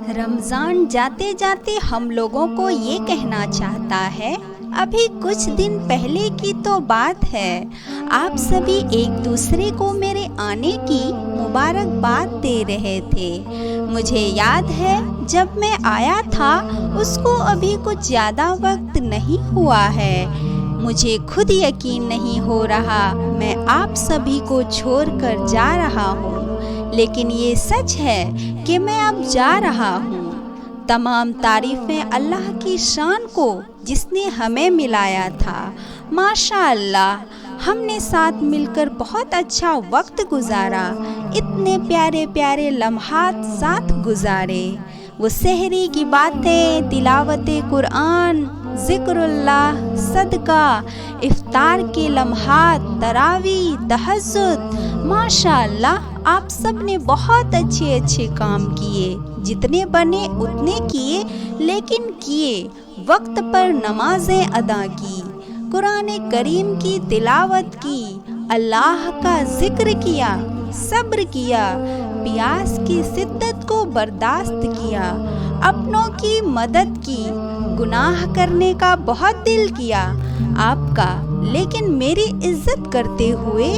رمضان جاتے جاتے ہم لوگوں کو یہ کہنا چاہتا ہے، ابھی کچھ دن پہلے کی تو بات ہے، آپ سبھی ایک دوسرے کو میرے آنے کی مبارکباد دے رہے تھے۔ مجھے یاد ہے جب میں آیا تھا اس کو ابھی کچھ زیادہ وقت نہیں ہوا ہے۔ مجھے خود یقین نہیں ہو رہا میں آپ سبھی کو چھوڑ کر جا رہا ہوں، لیکن یہ سچ ہے کہ میں اب جا رہا ہوں۔ تمام تعریفیں اللہ کی شان کو جس نے ہمیں ملایا تھا۔ ماشاء اللہ، ہم نے ساتھ مل کر بہت اچھا وقت گزارا، اتنے پیارے پیارے لمحات ساتھ گزارے۔ وہ سحری کی باتیں، تلاوت قرآن، ذکر اللہ، صدقہ، افطار کے لمحات، تراویح، تہجد۔ ماشاء اللہ، آپ سب نے بہت اچھے اچھے کام کیے، جتنے بنے اتنے کیے، لیکن کیے۔ وقت پر نمازیں ادا کی، قرآن کریم کی تلاوت کی، اللہ کا ذکر کیا، صبر کیا، پیاس کی شدت کو برداشت کیا، اپنوں کی مدد کی، گناہ کرنے کا بہت دل کیا آپ کا، لیکن میری عزت کرتے ہوئے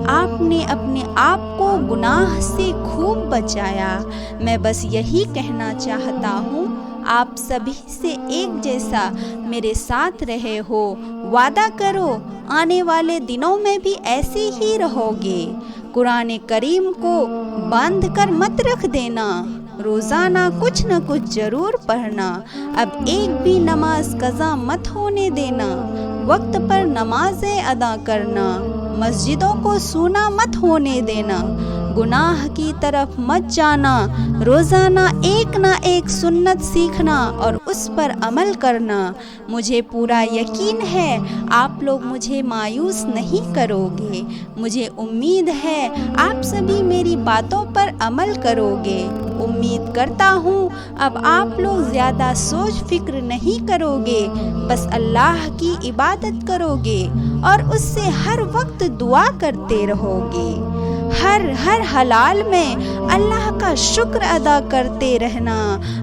آپ نے اپنے آپ کو گناہ سے خوب بچایا۔ میں بس یہی کہنا چاہتا ہوں، آپ سبھی سے ایک جیسا میرے ساتھ رہے ہو، وعدہ کرو آنے والے دنوں میں بھی ایسے ہی رہو گے۔ قرآن کریم کو باندھ کر مت رکھ دینا، روزانہ کچھ نہ کچھ ضرور پڑھنا، اب ایک بھی نماز قضا مت ہونے دینا، وقت پر نمازیں ادا کرنا، مسجدوں کو سونا مت ہونے دینا، گناہ کی طرف مت جانا، روزانہ ایک نہ ایک سنت سیکھنا اور اس پر عمل کرنا۔ مجھے پورا یقین ہے آپ لوگ مجھے مایوس نہیں کرو گے، مجھے امید ہے آپ سبھی میری باتوں پر عمل کرو گے۔ امید کرتا ہوں اب آپ لوگ زیادہ سوچ فکر نہیں کرو گے، بس اللہ کی عبادت کرو گے اور اس سے ہر وقت دعا کرتے رہو گے۔ ہر حلال میں اللہ کا شکر ادا کرتے رہنا،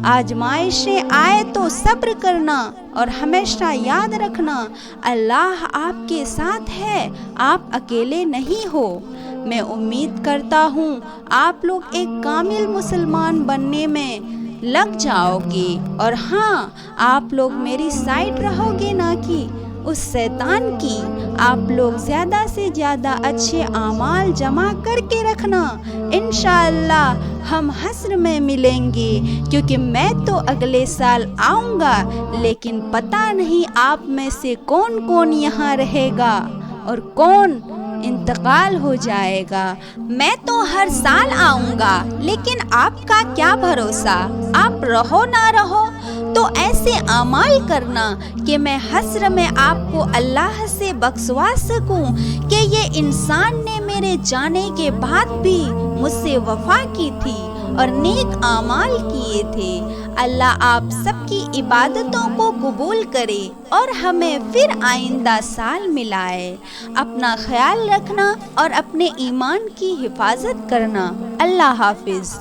آزمائشیں آئے تو صبر کرنا اور ہمیشہ یاد رکھنا اللہ آپ کے ساتھ ہے، آپ اکیلے نہیں ہو۔ میں امید کرتا ہوں آپ لوگ ایک کامل مسلمان بننے میں لگ جاؤ گے، اور ہاں، آپ لوگ میری سائیڈ رہو گے نہ کہ اس شیطان کی۔ آپ لوگ زیادہ سے زیادہ اچھے اعمال جمع کر کے رکھنا، انشاءاللہ ہم حشر میں ملیں گے، کیونکہ میں تو اگلے سال آؤں گا، لیکن پتہ نہیں آپ میں سے کون کون یہاں رہے گا اور کون انتقال ہو جائے گا۔ میں تو ہر سال آؤں گا، لیکن آپ کا کیا بھروسہ، آپ رہو نہ رہو، تو ایسے اعمال کرنا کہ میں حشر میں آپ کو اللہ سے بخشوا سکوں کہ یہ انسان نے میرے جانے کے بعد بھی مجھ سے وفا کی تھی اور نیک اعمال کیے تھے۔ اللہ آپ سب کی عبادتوں کو قبول کرے اور ہمیں پھر آئندہ سال ملائے۔ اپنا خیال رکھنا اور اپنے ایمان کی حفاظت کرنا۔ اللہ حافظ۔